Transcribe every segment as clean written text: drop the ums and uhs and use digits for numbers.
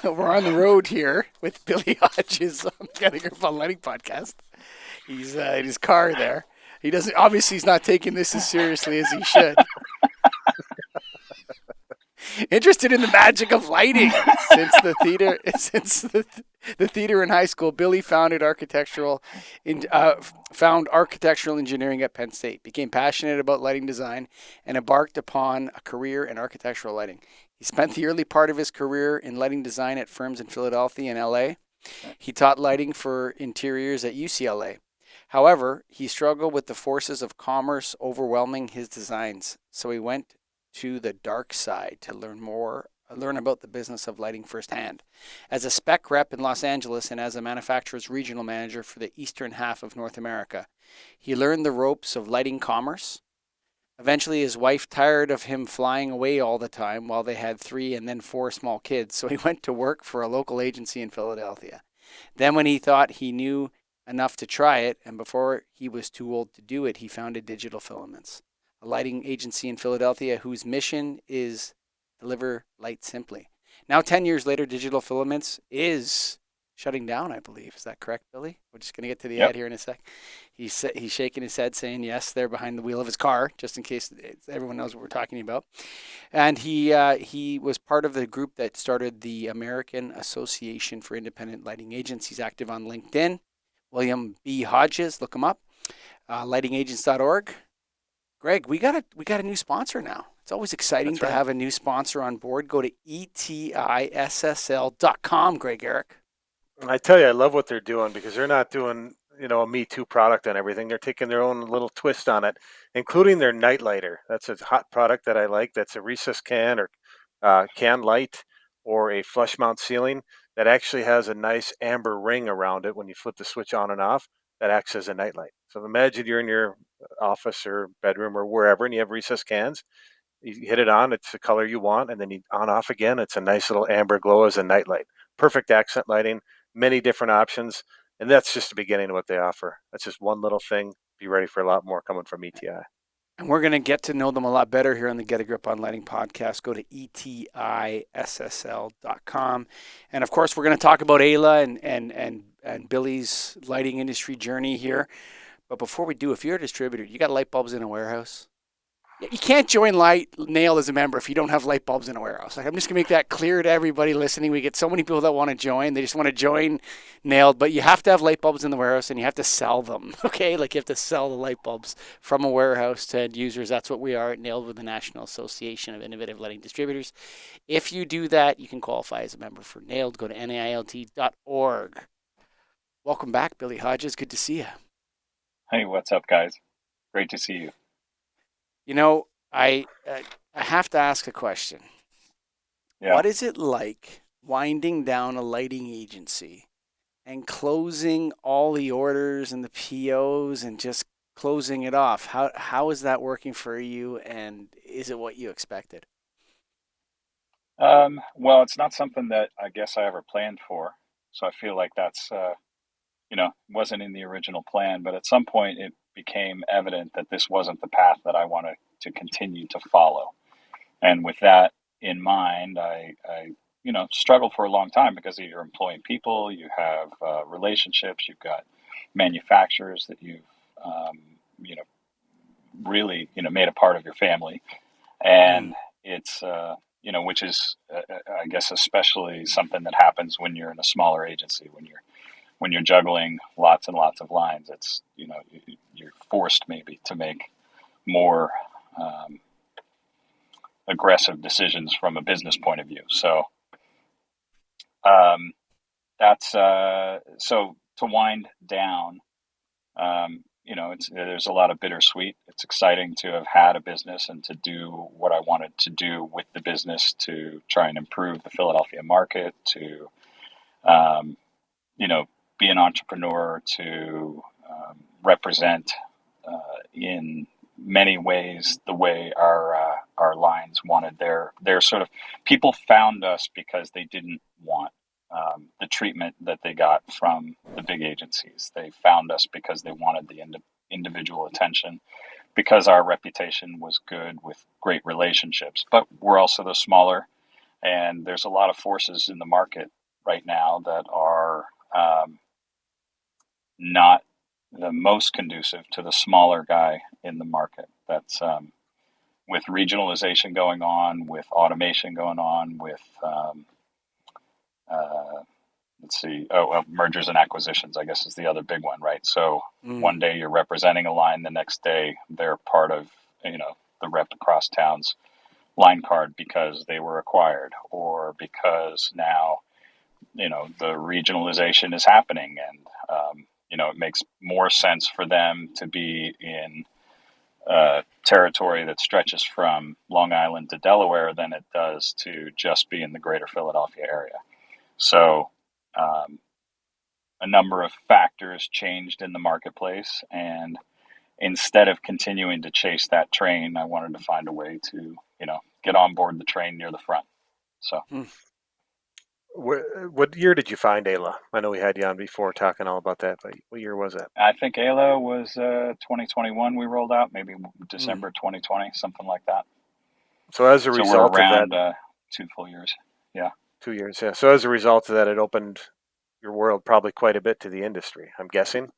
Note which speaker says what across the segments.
Speaker 1: We're on the road here with Billy Hodges on the Getting Grip on Lighting podcast. He's in his car there. He doesn't. Obviously, he's not taking this as seriously as he should. Interested in the magic of lighting since the theater in high school. Billy found architectural engineering at Penn State. Became passionate about lighting design and embarked upon a career in architectural lighting. He spent the early part of his career in lighting design at firms in Philadelphia and LA. He taught lighting for interiors at UCLA. However, he struggled with the forces of commerce overwhelming his designs, so he went to the dark side to learn about the business of lighting firsthand. As a spec rep in Los Angeles and as a manufacturer's regional manager for the eastern half of North America, he learned the ropes of lighting commerce. Eventually, his wife tired of him flying away all the time while they had 3 and then 4 small kids, so he went to work for a local agency in Philadelphia. Then, when he thought he knew enough to try it, and before he was too old to do it, he founded Digital Filaments, a lighting agency in Philadelphia whose mission is deliver light simply. Now, 10 years later, Digital Filaments is shutting down, I believe. Is that correct, Billy? We're just going to get to the
Speaker 2: Yep.
Speaker 1: ad here in a sec. He's shaking his head, saying yes, they're behind the wheel of his car, just in case everyone knows what we're talking about. And he was part of the group that started the American Association for Independent Lighting Agents. He's active on LinkedIn. William B. Hodges, look him up. Lightingagents.org. Greg, we got a new sponsor now. It's always exciting
Speaker 2: That's
Speaker 1: to
Speaker 2: right.
Speaker 1: have a new sponsor on board. Go to etissl.com, Greg Eric.
Speaker 2: I tell you, I love what they're doing because they're not doing, a Me Too product and everything. They're taking their own little twist on it, including their night lighter. That's a hot product that I like. That's a recessed can or can light or a flush mount ceiling that actually has a nice amber ring around it when you flip the switch on and off that acts as a night light. So imagine you're in your office or bedroom or wherever and you have recessed cans. You hit it on, it's the color you want, and then you on off again. It's a nice little amber glow as a nightlight. Perfect accent lighting, many different options, and that's just the beginning of what they offer. That's just one little thing. Be ready for a lot more coming from ETI.
Speaker 1: And we're going to get to know them a lot better here on the Get a Grip on Lighting podcast. Go to etissl.com. And of course, we're going to talk about AAILA and Billy's lighting industry journey here. But before we do, if you're a distributor, you got light bulbs in a warehouse. You can't join Nailed as a member if you don't have light bulbs in a warehouse. Like, I'm just going to make that clear to everybody listening. We get so many people that want to join. They just want to join Nailed, but you have to have light bulbs in the warehouse and you have to sell them, okay? Like, you have to sell the light bulbs from a warehouse to end users. That's what we are at Nailed with the National Association of Innovative Lighting Distributors. If you do that, you can qualify as a member for Nailed. Go to nailt.org. Welcome back, Billy Hodges. Good to see you.
Speaker 3: Hey, what's up, guys? Great to see you.
Speaker 1: You know, I have to ask a question.
Speaker 3: Yeah.
Speaker 1: What is it like winding down a lighting agency and closing all the orders and the POs and just closing it off? How is that working for you, and is it what you expected?
Speaker 3: Well, it's not something that I guess I ever planned for. So I feel like that's, wasn't in the original plan. But at some point, it became evident that this wasn't the path that I wanted to continue to follow. And with that in mind, I struggled for a long time because you're employing people, you have relationships, you've got manufacturers that you've, um, you know, really, made a part of your family.
Speaker 1: Mm.
Speaker 3: And it's, which is, I guess, especially something that happens when you're in a smaller agency, when you're juggling lots and lots of lines. It's, you're forced maybe to make more um, aggressive decisions from a business point of view. So um, that's so to wind down. There's a lot of bittersweet. It's exciting to have had a business and to do what I wanted to do with the business to try and improve the Philadelphia market, to um, you know, be an entrepreneur, to represent in many ways the way our lines wanted their sort of people found us because they didn't want the treatment that they got from the big agencies. They found us because they wanted the individual attention, because our reputation was good with great relationships. But we're also the smaller And there's a lot of forces in the market right now that are not the most conducive to the smaller guy in the market. That's with regionalization going on, with automation going on, with uh, let's see, mergers and acquisitions, I guess, is the other big one, right? So one day you're representing a line, the next day they're part of, the rep across town's line card because they were acquired, or because now, the regionalization is happening, and it makes more sense for them to be in territory that stretches from Long Island to Delaware than it does to just be in the greater Philadelphia area. So a number of factors changed in the marketplace, and instead of continuing to chase that train, I wanted to find a way to, get on board the train near the front. So
Speaker 2: What year did you find AAILA? I know we had you on before talking all about that, but what year was that?
Speaker 3: I think AAILA was 2021 we rolled out, maybe December 2020, something like that.
Speaker 2: So as a
Speaker 3: So we're
Speaker 2: result of that,
Speaker 3: around 2 full years. Yeah.
Speaker 2: 2 years, yeah. So as a result of that, it opened your world probably quite a bit to the industry, I'm guessing.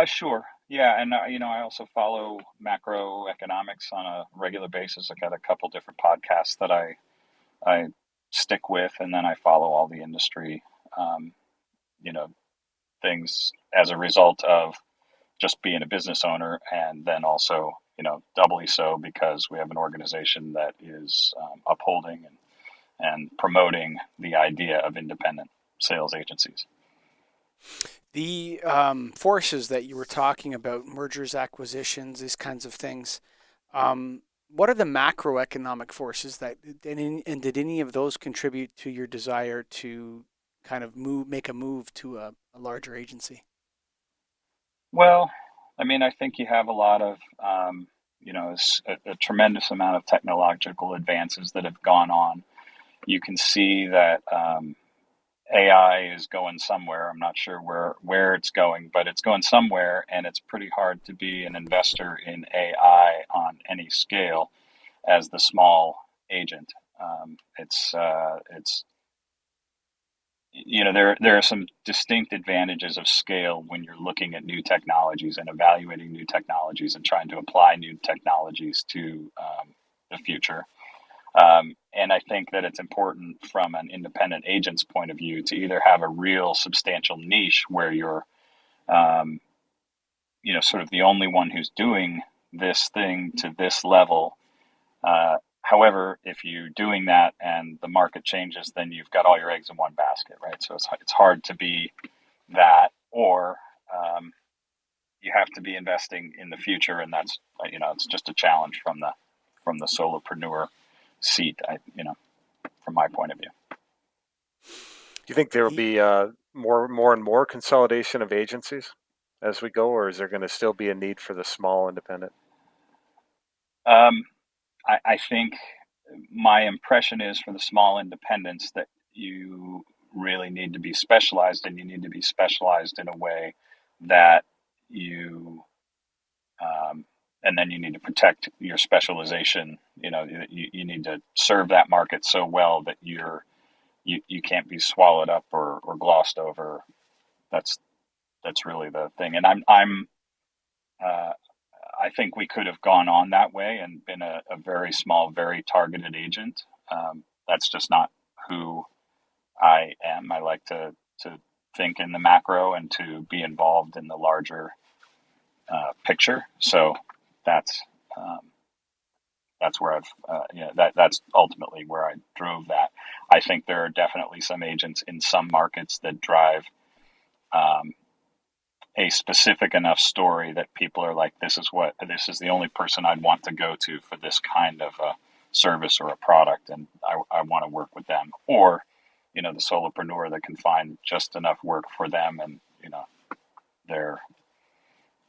Speaker 3: Sure. Yeah, and I also follow macroeconomics on a regular basis. I've got a couple different podcasts that I stick with, and then I follow all the industry, um, you know, things as a result of just being a business owner, and then also, doubly so because we have an organization that is upholding and promoting the idea of independent sales agencies.
Speaker 1: The forces that you were talking about, mergers, acquisitions, these kinds of things, what are the macroeconomic forces and did any of those contribute to your desire to kind of make a move to a larger agency?
Speaker 3: Well, I mean, I think you have a lot of, a tremendous amount of technological advances that have gone on. You can see that AI is going somewhere. I'm not sure where it's going, but it's going somewhere, and it's pretty hard to be an investor in AI on any scale as the small agent. It's there are some distinct advantages of scale when you're looking at new technologies and evaluating new technologies and trying to apply new technologies to the future. And I think that it's important from an independent agent's point of view to either have a real substantial niche where you're, um, sort of the only one who's doing this thing to this level. However, if you're doing that and the market changes, then you've got all your eggs in one basket, right? So it's hard to be that, or you have to be investing in the future, and that's it's just a challenge from the solopreneur seat. From my point of view.
Speaker 2: Do you think there will
Speaker 1: Ye-
Speaker 2: be more and more consolidation of agencies as we go, or is there going to still be a need for the small independent?
Speaker 3: Um, I think my impression is for the small independents that you really need to be specialized, and you need to be specialized in a way that you, and then you need to protect your specialization. You need to serve that market so well that you can't be swallowed up or glossed over. That's that's really the thing. And uh, I think we could have gone on that way and been a very small, very targeted agent. That's just not who I am. I like to think in the macro and to be involved in the larger picture. So that's um, that's where that's ultimately where I drove that. I think there are definitely some agents in some markets that drive um, a specific enough story that people are like, this is the only person I'd want to go to for this kind of a service or a product, and I want to work with them. Or, the solopreneur that can find just enough work for them and their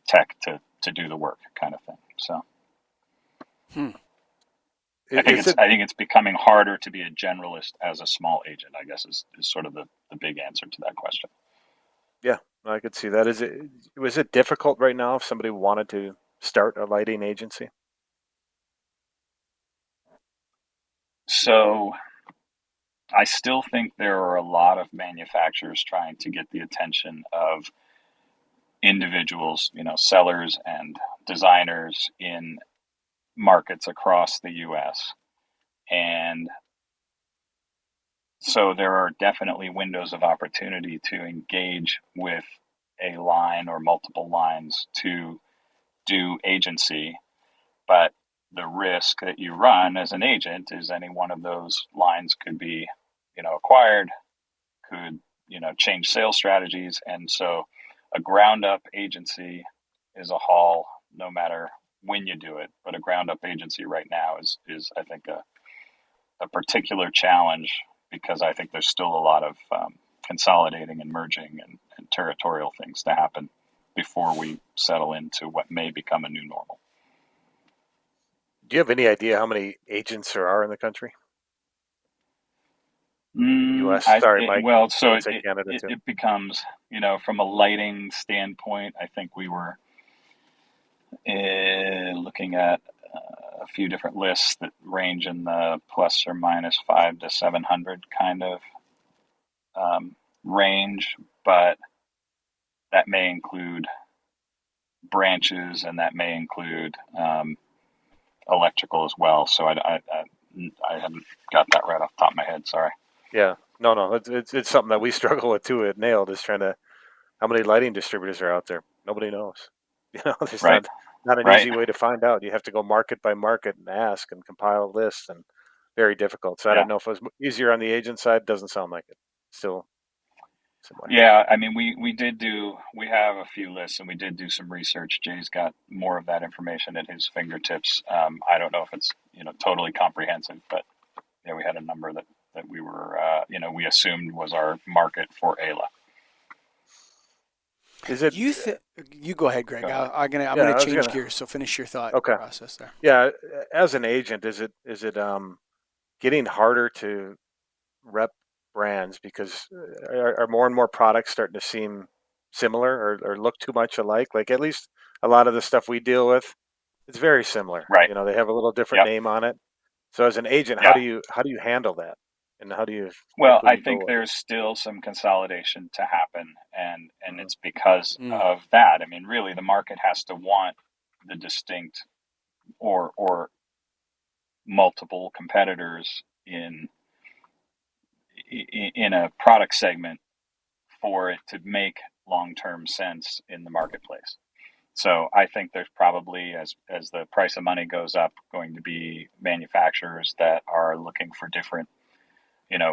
Speaker 3: tech to do the work, kind of thing. So
Speaker 1: Hmm.
Speaker 2: Is it?
Speaker 3: I think it's becoming harder to be a generalist as a small agent, I guess is sort of the big answer to that question.
Speaker 2: Yeah, I could see that. Was it difficult right now if somebody wanted to start a lighting agency?
Speaker 3: So I still think there are a lot of manufacturers trying to get the attention of individuals, sellers and designers in markets across the US. And so there are definitely windows of opportunity to engage with a line or multiple lines to do agency. But the risk that you run as an agent is any one of those lines could be, acquired, could, change sales strategies. And so a ground up agency is a haul no matter when you do it. But a ground up agency right now is I think, a particular challenge because I think there's still a lot of consolidating and merging and territorial things to happen before we settle into what may become a new normal.
Speaker 2: Do you have any idea how many agents there are in the country? U.S. Sorry, Mike.
Speaker 3: Well, so
Speaker 2: I'd say Canada too.
Speaker 3: it becomes, from a lighting standpoint, I think we were looking at a few different lists that range in the plus or minus 500 to 700 kind of range, but that may include branches and that may include electrical as well. So I haven't got that right off the top of my head. Sorry.
Speaker 2: Yeah, no, it's something that we struggle with too at Nailed is trying to how many lighting distributors are out there. Nobody knows. There's
Speaker 3: Right.
Speaker 2: not an
Speaker 3: Right.
Speaker 2: easy way to find out. You have to go market by market and ask and compile lists, and very difficult. So I
Speaker 3: Yeah.
Speaker 2: don't know if it was easier on the agent side. Doesn't sound like it. Still, somewhat.
Speaker 3: Yeah, I mean, we have a few lists and we did do some research. Jay's got more of that information at his fingertips. I don't know if it's, totally comprehensive, but yeah, we had a number that we were, we assumed was our market for AAILA.
Speaker 2: Is it?
Speaker 1: You go ahead, Greg. I'm
Speaker 2: Yeah,
Speaker 1: gonna change gears. So finish your thought
Speaker 2: Okay.
Speaker 1: process there.
Speaker 2: Yeah, as an agent, is it getting harder to rep brands because are more and more products starting to seem similar or look too much alike? Like at least a lot of the stuff we deal with, it's very similar.
Speaker 3: Right.
Speaker 2: They have a little different
Speaker 3: Yep.
Speaker 2: name on it. So as an agent,
Speaker 3: Yeah.
Speaker 2: how do you handle that? And how do you
Speaker 3: Well,
Speaker 2: pick who
Speaker 3: I
Speaker 2: you go
Speaker 3: think
Speaker 2: with?
Speaker 3: there's still some consolidation to happen, and
Speaker 2: Mhm.
Speaker 3: it's because of that. I mean, really, the market has to want the distinct or multiple competitors in a product segment for it to make long-term sense in the marketplace. So I think there's probably, as the price of money goes up, going to be manufacturers that are looking for different,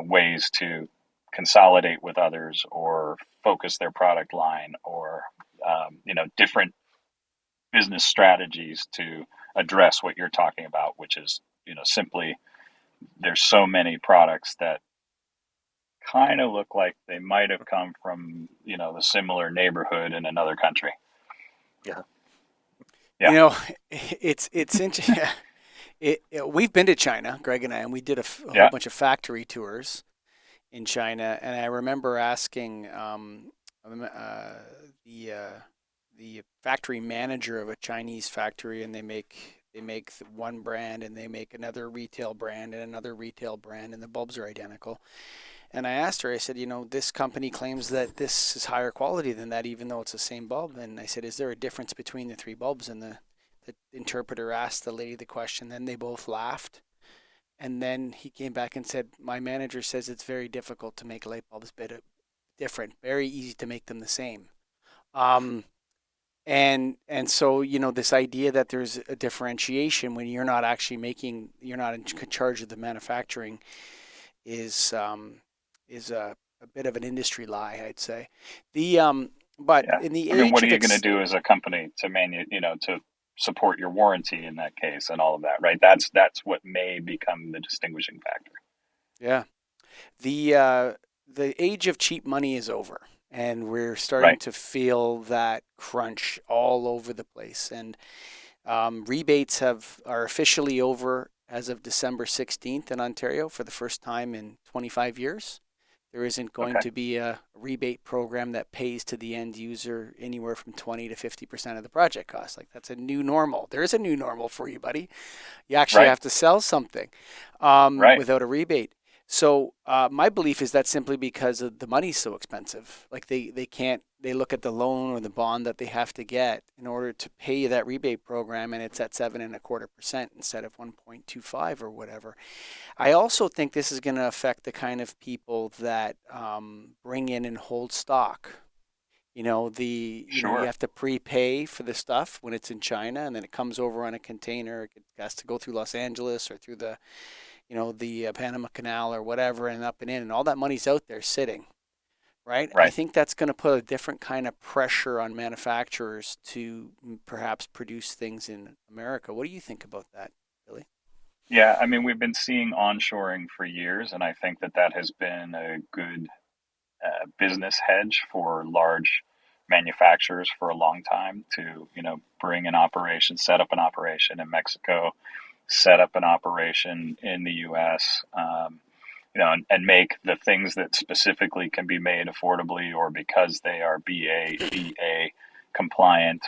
Speaker 3: ways to consolidate with others or focus their product line or, different business strategies to address what you're talking about, which is, simply there's so many products that kind of look like they might have come from, the similar neighborhood in another country.
Speaker 2: Yeah.
Speaker 3: Yeah.
Speaker 1: It's interesting. We've been to China, Greg and I, and we did a
Speaker 3: Yeah.
Speaker 1: whole bunch of factory tours in China. And I remember asking the factory manager of a Chinese factory, and they make one brand, and they make another retail brand, and another retail brand, and the bulbs are identical. And I asked her, I said, this company claims that this is higher quality than that, even though it's the same bulb. And I said, is there a difference between the three bulbs? And the interpreter asked the lady the question. Then they both laughed. And then he came back and said, my manager says it's very difficult to make light bulbs different, very easy to make them the same. And so, this idea that there's a differentiation when you're not actually you're not in charge of the manufacturing is a bit of an industry lie, I'd say. But
Speaker 3: Yeah.
Speaker 1: in the
Speaker 3: I mean,
Speaker 1: age
Speaker 3: what are
Speaker 1: of
Speaker 3: you going to do as a company to to support your warranty in that case and all of that, right? That's what may become the distinguishing factor.
Speaker 1: Yeah. The age of cheap money is over, and we're starting
Speaker 3: Right.
Speaker 1: to feel that crunch all over the place. And rebates are officially over as of December 16th in Ontario for the first time in 25 years. There isn't going
Speaker 3: Okay.
Speaker 1: to be a rebate program that pays to the end user anywhere from 20 to 50% of the project cost. Like that's a new normal. There is a new normal for you, buddy. You actually
Speaker 3: Right.
Speaker 1: have to sell something
Speaker 3: Right.
Speaker 1: without a rebate. So my belief is that simply because of the money's so expensive. Like they can't, they look at the loan or the bond that they have to get in order to pay you that rebate program, and it's at 7.25% instead of 1.25 or whatever. I also think this is going to affect the kind of people that bring in and hold stock. You
Speaker 3: Sure.
Speaker 1: have to prepay for the stuff when it's in China, and then it comes over on a container. It has to go through Los Angeles or through the Panama Canal or whatever, and up and in, and all that money's out there sitting, right? I
Speaker 3: Right.
Speaker 1: think that's going to put a different kind of pressure on manufacturers to perhaps produce things in America. What do you think about that, Billy?
Speaker 3: Yeah. I mean, we've been seeing onshoring for years, and I think that that has been a good business hedge for large manufacturers for a long time to, bring an operation, set up an operation in Mexico, set up an operation in the U.S. And make the things that specifically can be made affordably or because they are BA compliant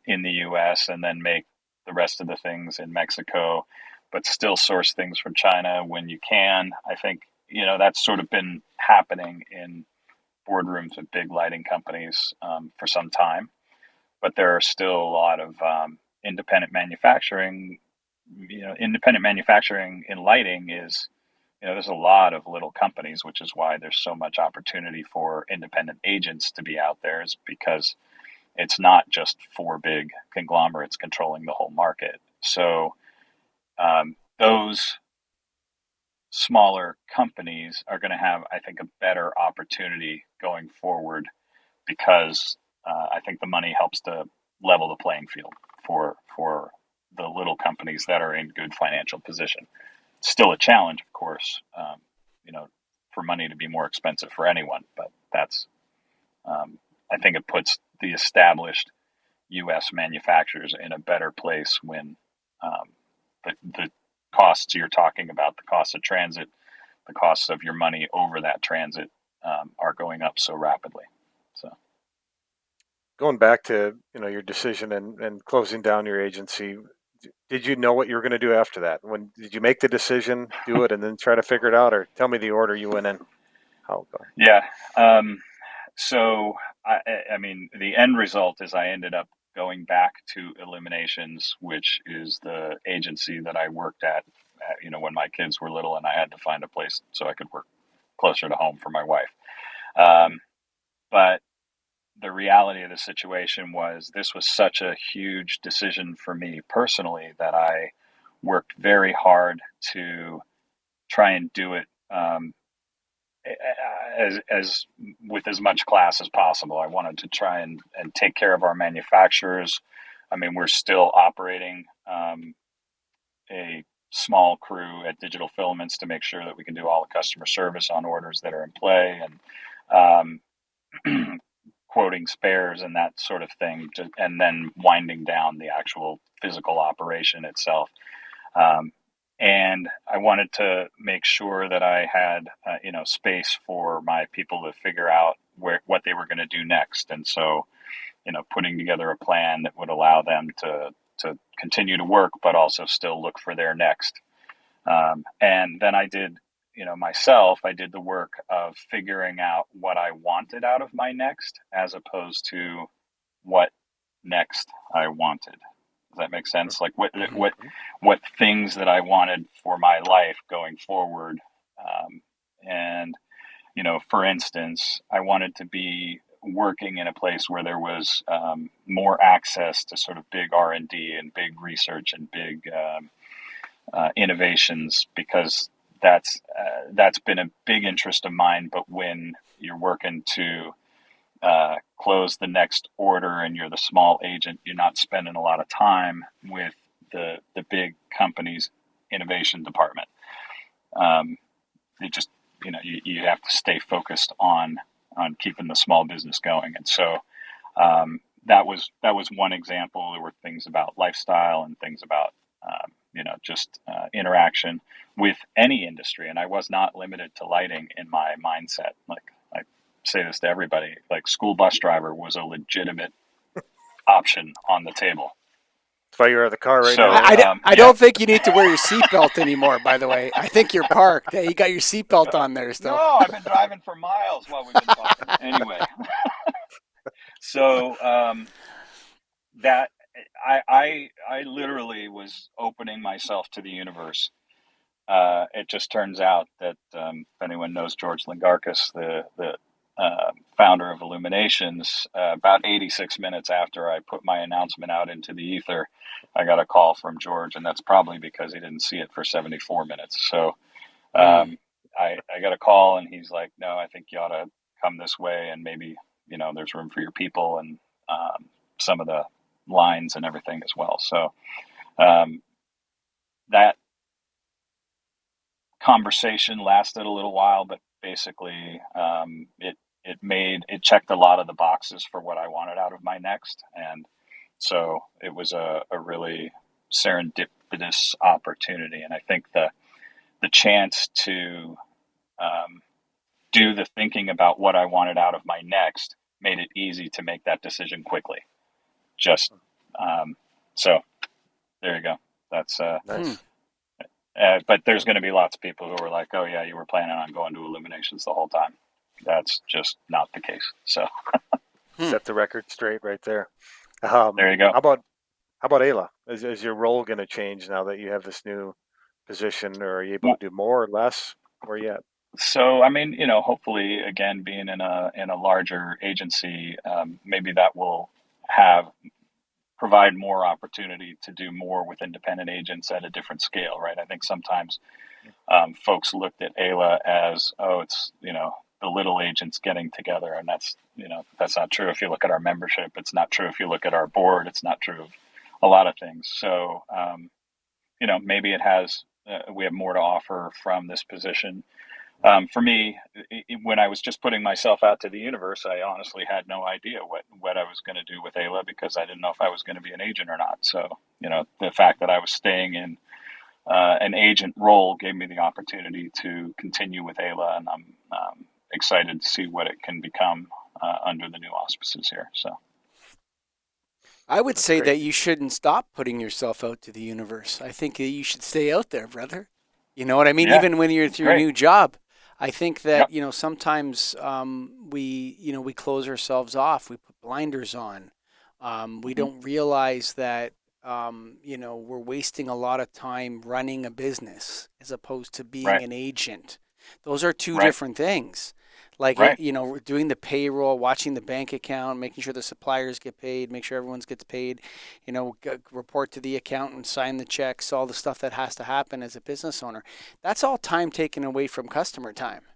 Speaker 3: in the U.S. and then make the rest of the things in Mexico, but still source things from China when you can. I think that's sort of been happening in boardrooms of big lighting companies for some time, but there are still a lot of independent manufacturing. Independent manufacturing in lighting is, there's a lot of little companies, which is why there's so much opportunity for independent agents to be out there, is because it's not just four big conglomerates controlling the whole market. So those smaller companies are going to have, I think, a better opportunity going forward because I think the money helps to level the playing field for the little companies that are in good financial position. It's still a challenge, of course, for money to be more expensive for anyone, but that's I think it puts the established U.S. manufacturers in a better place when the costs you're talking about, the cost of transit, the costs of your money over that transit are going up so rapidly. So
Speaker 2: Going back to your decision and closing down your agency, did you know what you were going to do after that? When did you make the decision, do it, and then try to figure it out, or tell me the order you went in? How?
Speaker 3: yeah, um, so I mean, the end result is I ended up going back to Illuminations, which is the agency that I worked at, when my kids were little, and I had to find a place so I could work closer to home for my wife. Um, but the reality of the situation was this was such a huge decision for me personally that I worked very hard to try and do it as with as much class as possible. I wanted to try and take care of our manufacturers. I mean, we're still operating a small crew at Digital Filaments to make sure that we can do all the customer service on orders that are in play and quoting spares and that sort of thing, and then winding down the actual physical operation itself. Um, and I wanted to make sure that I had, space for my people to figure out what they were going to do next. And so, putting together a plan that would allow them to continue to work, but also still look for their next. And then I did, myself, I did the work of figuring out what I wanted out of my next, as opposed to what next I wanted. Does that make sense? Like
Speaker 1: Mm-hmm.
Speaker 3: what things that I wanted for my life going forward. And for instance, I wanted to be working in a place where there was more access to sort of big R&D and big research and big innovations, because that's been a big interest of mine. But when you're working to close the next order and you're the small agent, you're not spending a lot of time with the big company's innovation department. It just you have to stay focused on keeping the small business going, and so that was one example. There were things about lifestyle and things about just interaction with any industry. And I was not limited to lighting in my mindset. Like, I say this to everybody, like, school bus driver was a legitimate option on the table.
Speaker 2: That's why you're at the car right
Speaker 3: So,
Speaker 2: now.
Speaker 1: I don't think you need to wear your seatbelt anymore, by the way. I think you're parked. Hey, you got your seatbelt on there still.
Speaker 3: No, I've been driving for miles while we've been talking. Anyway, so that I literally was opening myself to the universe. It just turns out that if anyone knows George Lingarkis, the founder of Illuminations, about 86 minutes after I put my announcement out into the ether, I got a call from George, and that's probably because he didn't see it for 74 minutes. So I got a call, and he's like, "No, I think you ought to come this way, and maybe there's room for your people and some of the lines and everything as well." So that conversation lasted a little while, but basically it checked a lot of the boxes for what I wanted out of my next, and so it was a really serendipitous opportunity. And I think the chance to do the thinking about what I wanted out of my next made it easy to make that decision quickly. Just so there you go. That's
Speaker 2: Nice.
Speaker 3: but there's going to be lots of people who are like, "Oh yeah, you were planning on going to Illuminations the whole time." That's just not the case. So
Speaker 2: Set the record straight right there.
Speaker 3: there you go.
Speaker 2: How about AAILA? Is your role going to change now that you have this new position, or are you able to do more or less? Where you at?
Speaker 3: So I mean, hopefully, again, being in a larger agency, maybe that will provide more opportunity to do more with independent agents at a different scale, right? I think sometimes folks looked at AAILA as, oh, it's the little agents getting together, and that's not true. If you look at our membership, it's not true. If you look at our board, it's not true of a lot of things. So maybe it has. We have more to offer from this position. For me, when I was just putting myself out to the universe, I honestly had no idea what I was going to do with AAILA, because I didn't know if I was going to be an agent or not. So, the fact that I was staying in an agent role gave me the opportunity to continue with AAILA, and I'm excited to see what it can become under the new auspices here. So,
Speaker 1: I would say
Speaker 2: great.
Speaker 1: that you shouldn't stop putting yourself out to the universe. I think that you should stay out there, brother. You know what I mean?
Speaker 3: Yeah,
Speaker 1: Even when you're
Speaker 3: it's
Speaker 1: through your
Speaker 3: great.
Speaker 1: new job, I think that
Speaker 3: Yep.
Speaker 1: Sometimes we close ourselves off. We put blinders on. We
Speaker 3: Mhm.
Speaker 1: don't realize that we're wasting a lot of time running a business as opposed to being
Speaker 3: Right.
Speaker 1: an agent. Those are two
Speaker 3: Right.
Speaker 1: different things. Like
Speaker 3: Right.
Speaker 1: doing the payroll, watching the bank account, making sure the suppliers get paid, make sure everyone gets paid, report to the accountant, sign the checks, all the stuff that has to happen as a business owner. That's all time taken away from customer time,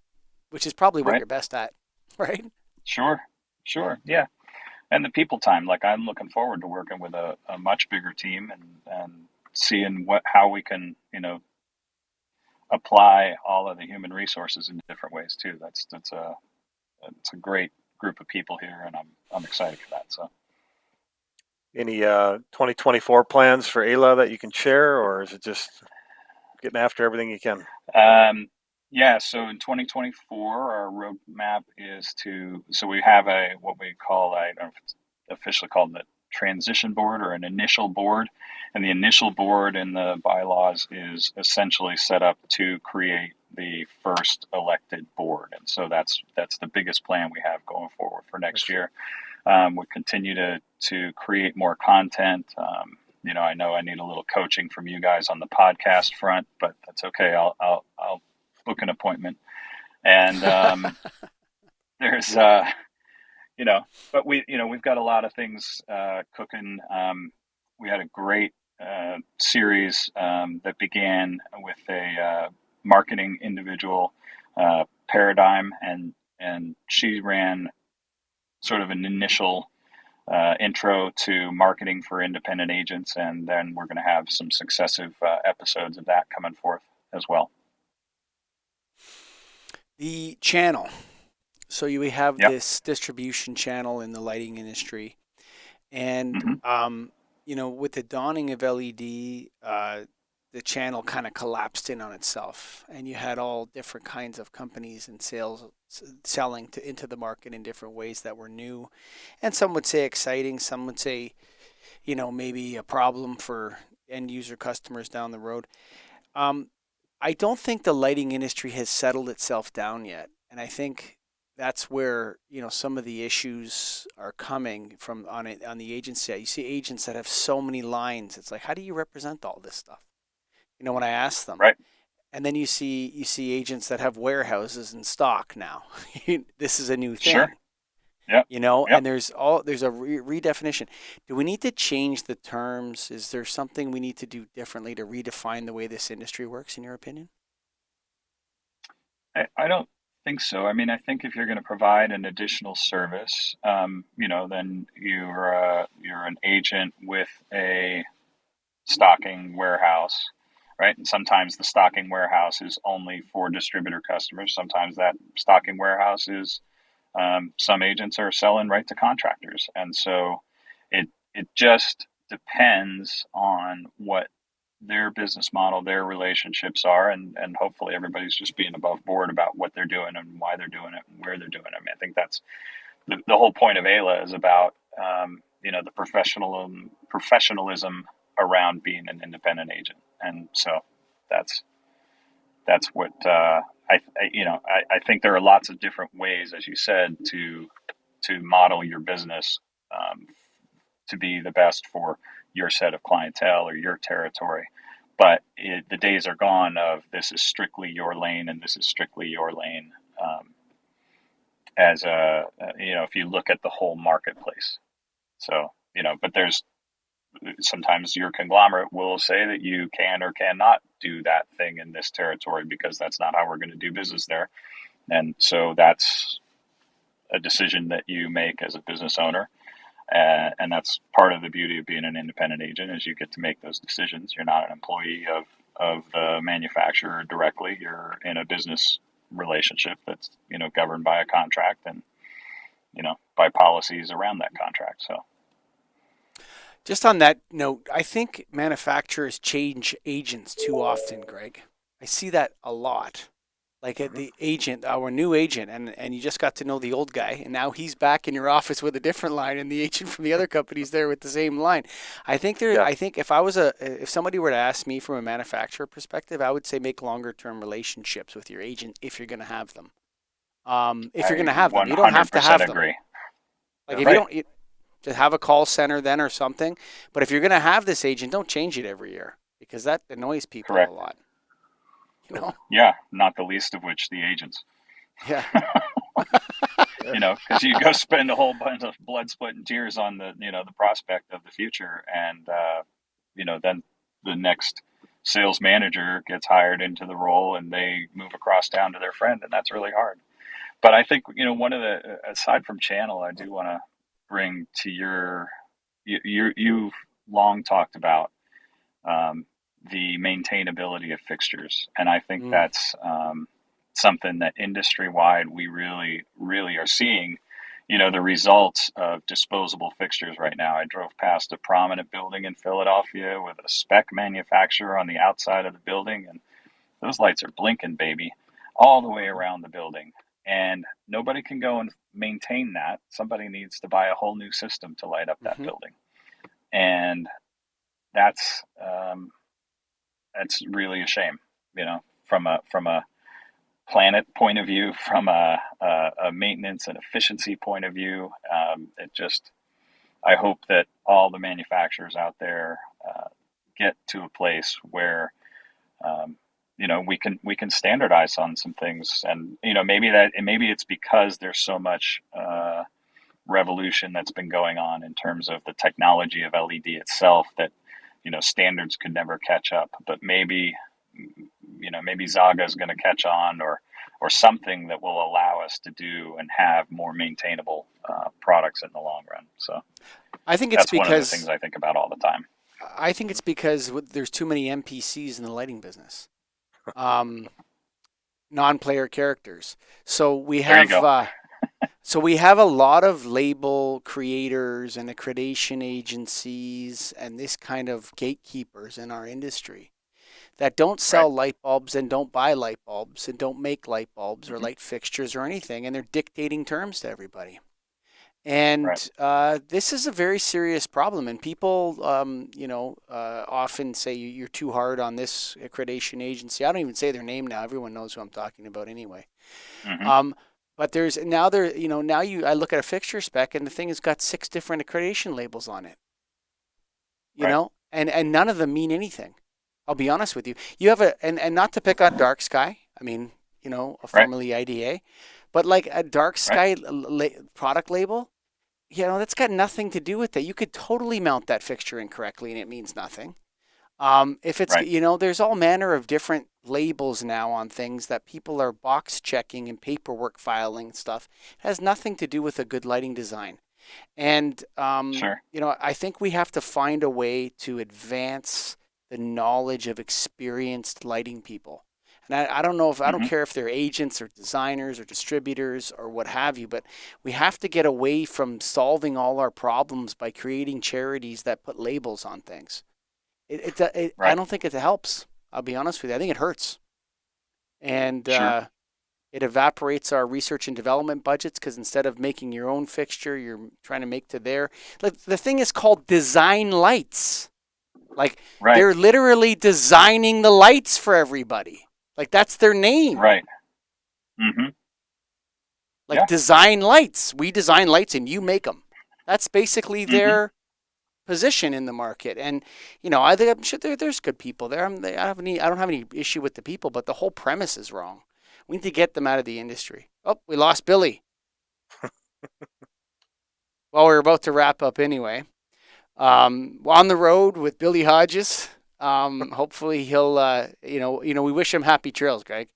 Speaker 1: which is probably what
Speaker 3: Right.
Speaker 1: you're best at, right?
Speaker 3: Sure. Sure. Yeah. And the people time, like, I'm looking forward to working with a much bigger team and seeing how we can, apply all of the human resources in different ways too. That's a great group of people here, and I'm excited for that. So
Speaker 2: Any 2024 plans for AAILA that you can share, or is it just getting after everything you can?
Speaker 3: yeah, so in 2024, our roadmap is so we have what we call, I don't know if it's officially called the transition board or an initial board. And the initial board in the bylaws is essentially set up to create the first elected board. And so that's the biggest plan we have going forward for next year. We continue to create more content. I know I need a little coaching from you guys on the podcast front, but that's okay. I'll book an appointment. And there's but we've got a lot of things cooking. We had a great series that began with a marketing individual, Paradigm, and she ran sort of an initial intro to marketing for independent agents, and then we're going to have some successive episodes of that coming forth as well.
Speaker 1: The channel. So we have
Speaker 3: Yep.
Speaker 1: this distribution channel in the lighting industry, and
Speaker 3: Mm-hmm.
Speaker 1: with the dawning of LED, the channel kind of collapsed in on itself, and you had all different kinds of companies and selling into the market in different ways that were new, and some would say exciting, some would say, maybe a problem for end user customers down the road. Um, I don't think the lighting industry has settled itself down yet, and I think that's where some of the issues are coming from on the agent side. You see agents that have so many lines. It's like, how do you represent all this stuff? When I ask them,
Speaker 3: Right.
Speaker 1: and then you see agents that have warehouses in stock now. This is a new thing.
Speaker 3: Sure. Yep. Yep.
Speaker 1: And there's a redefinition. Do we need to change the terms? Is there something we need to do differently to redefine the way this industry works, in your opinion?
Speaker 3: I don't think so. I mean, I think if you're going to provide an additional service, then you're an agent with a stocking warehouse, right? And sometimes the stocking warehouse is only for distributor customers. Sometimes that stocking warehouse is some agents are selling right to contractors, and so it just depends on what their business model, their relationships are, and hopefully everybody's just being above board about what they're doing and why they're doing it and where they're doing it. I mean, I think that's the whole point of AAILA is about the professionalism around being an independent agent, and so that's what I think there are lots of different ways, as you said, to model your business to be the best for your set of clientele or your territory. But the days are gone of this is strictly your lane and this is strictly your lane. If you look at the whole marketplace. So, but there's sometimes your conglomerate will say that you can or cannot do that thing in this territory because that's not how we're going to do business there. And so that's a decision that you make as a business owner. And that's part of the beauty of being an independent agent is you get to make those decisions. You're not an employee of the manufacturer directly. You're in a business relationship that's, governed by a contract and, by policies around that contract. So.
Speaker 1: Just on that note, I think manufacturers change agents too often, Greg. I see that a lot. Like the agent, our new agent, and you just got to know the old guy, and now he's back in your office with a different line, and the agent from the other company's there with the same line. I think if somebody were to ask me from a manufacturer perspective, I would say make longer term relationships with your agent if you're going to have them. If you're going to have them, you don't have to have them.
Speaker 3: Agree.
Speaker 1: Like if you don't. To have a call center then or something. But if you're going to have this agent, don't change it every year because that annoys people
Speaker 3: Correct.
Speaker 1: a lot.
Speaker 3: Yeah, not the least of which the agents.
Speaker 1: Yeah.
Speaker 3: Because you go spend a whole bunch of blood, sweat, and tears on the prospect of the future, and then the next sales manager gets hired into the role, and they move across down to their friend, and that's really hard. But I think one of the aside from channel, I do want to bring to you've long talked about the maintainability of fixtures, and I think that's something that industry-wide we really, really are seeing. The results of disposable fixtures right now. I drove past a prominent building in Philadelphia with a spec manufacturer on the outside of the building, and those lights are blinking, baby, all the way around the building. And nobody can go and maintain that. Somebody needs to buy a whole new system to light up that building. And that's really a shame, from a planet point of view, from a maintenance and efficiency point of view. I hope that all the manufacturers out there get to a place where we can standardize on some things, and maybe it's because there's so much revolution that's been going on in terms of the technology of LED itself that standards could never catch up. But maybe Zaga is going to catch on, or something that will allow us to do and have more maintainable products in the long run. So
Speaker 1: I think it's
Speaker 3: one of the things I think about all the time.
Speaker 1: I think it's because there's too many NPCs in the lighting business. Non-player characters. So we have a lot of label creators and accreditation agencies and this kind of gatekeepers in our industry. that don't
Speaker 3: Right.
Speaker 1: sell light bulbs and don't buy light bulbs and don't make light bulbs or
Speaker 3: Hmm.
Speaker 1: light fixtures or anything, and they're dictating terms to everybody.
Speaker 3: Right.
Speaker 1: And this is a very serious problem. And people, often say you're too hard on this accreditation agency. I don't even say their name now. Everyone knows who I'm talking about anyway.
Speaker 3: Hmm.
Speaker 1: Um, but there's now there, now I look at a fixture spec and the thing has got 6 different accreditation labels on it.
Speaker 3: Right.
Speaker 1: And none of them mean anything. I'll be honest with you. You have and not to pick on Dark Sky. I mean,
Speaker 3: Right.
Speaker 1: formerly IDA, but like a Dark
Speaker 3: Right.
Speaker 1: Sky product label, that's got nothing to do with it. You could totally mount that fixture incorrectly and it means nothing. If it's,
Speaker 3: Right.
Speaker 1: there's all manner of different labels now on things that people are box checking and paperwork filing stuff. It has nothing to do with a good lighting design. And,
Speaker 3: Sure.
Speaker 1: I think we have to find a way to advance the knowledge of experienced lighting people. And I don't know if, I don't
Speaker 3: Hmm.
Speaker 1: care if they're agents or designers or distributors or what have you, but we have to get away from solving all our problems by creating charities that put labels on things. I
Speaker 3: Right.
Speaker 1: don't think it helps. I'll be honest with you. I think it hurts. And
Speaker 3: Sure.
Speaker 1: it evaporates our research and development budgets because instead of making your own fixture, you're trying to make to their. Like, the thing is called design lights. Like,
Speaker 3: Right.
Speaker 1: they're literally designing the lights for everybody. Like, that's their name.
Speaker 3: Right. Hmm.
Speaker 1: Like,
Speaker 3: Yeah.
Speaker 1: design lights. We design lights and you make them. That's basically
Speaker 3: Hmm.
Speaker 1: their position in the market. And I think, I'm sure there's good people there. I don't have any issue with the people, but the whole premise is wrong. We need to get them out of the industry. Oh, we lost Billy. Well, we're about to wrap up anyway. On the road with Billy Hodges. Hopefully he'll, we wish him happy trails, Greg.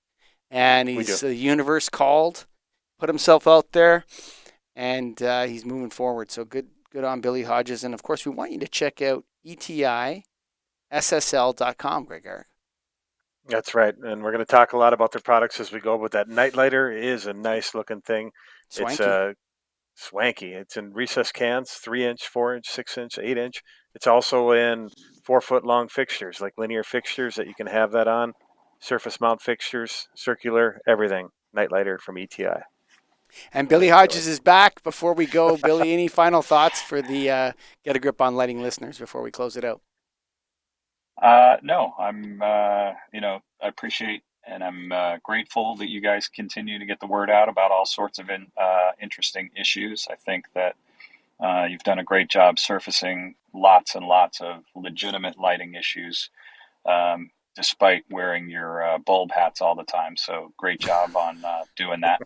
Speaker 1: And
Speaker 2: We do.
Speaker 1: he's the universe called, put himself out there, and he's moving forward. So good on Billy Hodges. And of course, we want you to check out etissl.com, Greg Eric.
Speaker 2: That's right. And we're going to talk a lot about their products as we go, but that night lighter is a nice looking thing. It's
Speaker 1: Swanky.
Speaker 2: swanky. It's in recessed cans, 3-inch, 4-inch, 6-inch, 8-inch. It's also in 4-foot long fixtures, like linear fixtures that you can have that on, surface mount fixtures, circular, everything. Night lighter from ETI.
Speaker 1: And
Speaker 2: All
Speaker 1: Billy
Speaker 2: right, Billy.
Speaker 1: Hodges is back. Before we go, Billy, any final thoughts for the Get a Grip on Lighting listeners before we close it out?
Speaker 3: No, I appreciate and I'm grateful that you guys continue to get the word out about all sorts of interesting issues. I think that you've done a great job surfacing lots and lots of legitimate lighting issues, despite wearing your bulb hats all the time. So great job on doing that.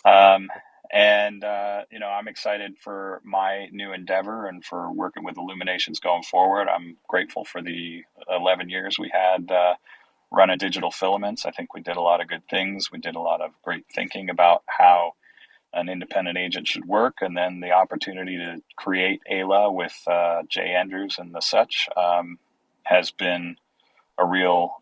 Speaker 3: Um, and I'm excited for my new endeavor and for working with Illuminations going forward. I'm grateful for the 11 years we had running digital filaments. I think we did a lot of good things. We did a lot of great thinking about how an independent agent should work, and then the opportunity to create AAILA with Jay Andrews and the such has been a real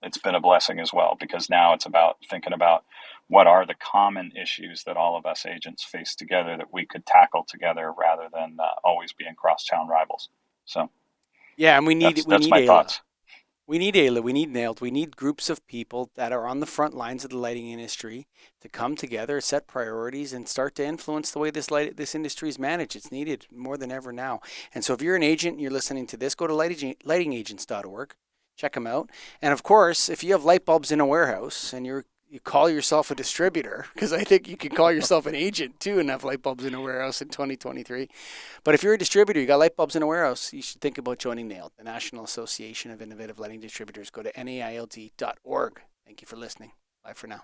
Speaker 3: it's been a blessing as well, because now it's about thinking about what are the common issues that all of us agents face together that we could tackle together rather than always being cross-town rivals. So
Speaker 1: Yeah, and we need
Speaker 3: that's my
Speaker 1: AILA.
Speaker 3: thoughts.
Speaker 1: We need AILA. We need NAILed. We need groups of people that are on the front lines of the lighting industry to come together, set priorities, and start to influence the way this industry is managed. It's needed more than ever now. And so, if you're an agent and you're listening to this, go to lightingagents.org, check them out. And of course, if you have light bulbs in a warehouse and you call yourself a distributor, because I think you can call yourself an agent too and have light bulbs in a warehouse in 2023. But if you're a distributor, you got light bulbs in a warehouse, you should think about joining NAILed, the National Association of Innovative Lighting Distributors. Go to naild.org. Thank you for listening. Bye for now.